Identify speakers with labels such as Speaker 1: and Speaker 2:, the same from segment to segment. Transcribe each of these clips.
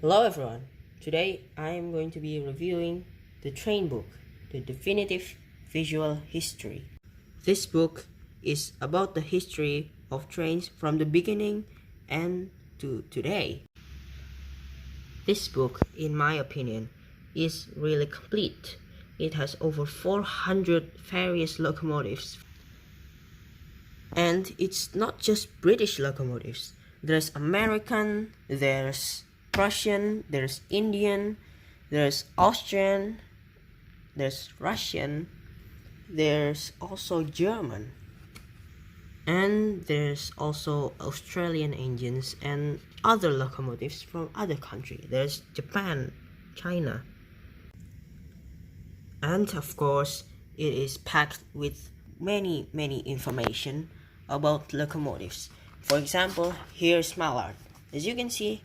Speaker 1: Hello everyone, today I am going to be reviewing the train book, The Definitive Visual History. This book is about the history of trains from the beginning and to today. This book, in my opinion, is really complete. It has over 400 various locomotives. And it's not just British locomotives. There's American, there's Prussian, there's Indian, there's Austrian, there's Russian, there's also German, and there's also Australian engines and other locomotives from other countries. There's Japan, China, and of course it is packed with many information about locomotives. For example, here's Mallard. As you can see,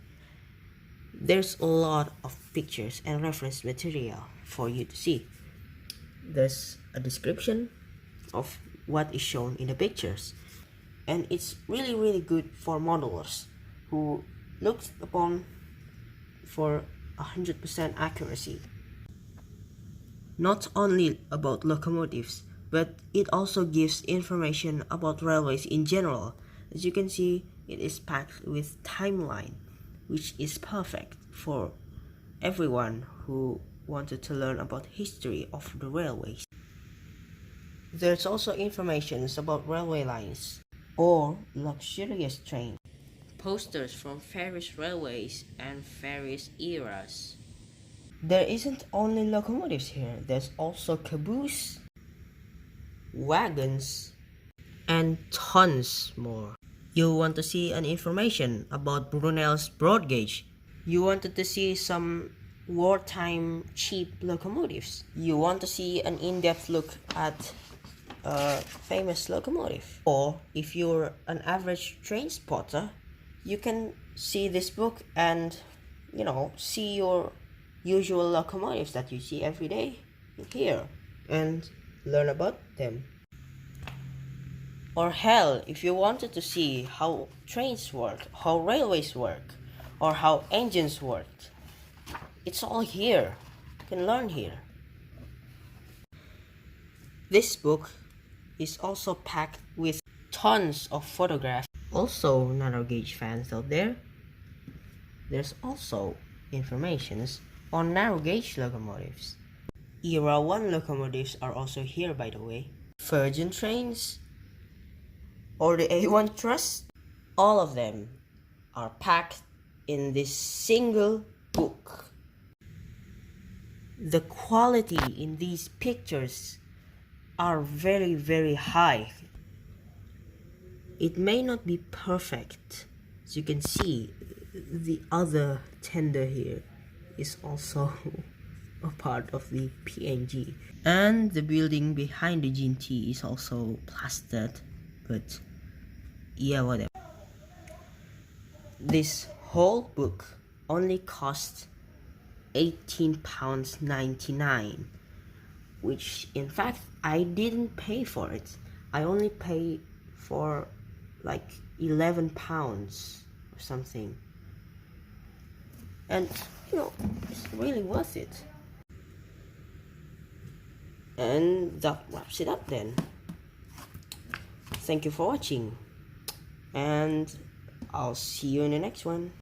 Speaker 1: there's a lot of pictures and reference material for you to see. There's a description of what is shown in the pictures, and it's really good for modelers who look upon for 100% accuracy. Not only about locomotives, but it also gives information about railways in general. As you can see, it is packed with timeline, which is perfect for everyone who wanted to learn about history of the railways. There's also information about railway lines or luxurious trains, posters from various railways and various eras. There isn't only locomotives here, there's also caboose, wagons, and tons more. You want to see an information about Brunel's broad gauge. You wanted to see some wartime cheap locomotives. You want to see an in-depth look at a famous locomotive. Or if you're an average train spotter, you can see this book and, see your usual locomotives that you see every day here and learn about them. Or hell, if you wanted to see how trains work, how railways work, or how engines work, it's all here. You can learn here. This book is also packed with tons of photographs. Also, narrow gauge fans out there, there's also informations on narrow gauge locomotives. Era 1 locomotives are also here, by the way. Virgin trains or the A1 Trust, all of them are packed in this single book. The quality in these pictures are very high. It may not be perfect. As you can see, the other tender here is also a part of the PNG. And the building behind the GT is also plastered, but yeah, whatever. This whole book only cost £18.99, which in fact I didn't pay for it. I only paid for like £11 or something, and it's really worth it. And that wraps it up then. Thank you for watching, and I'll see you in the next one.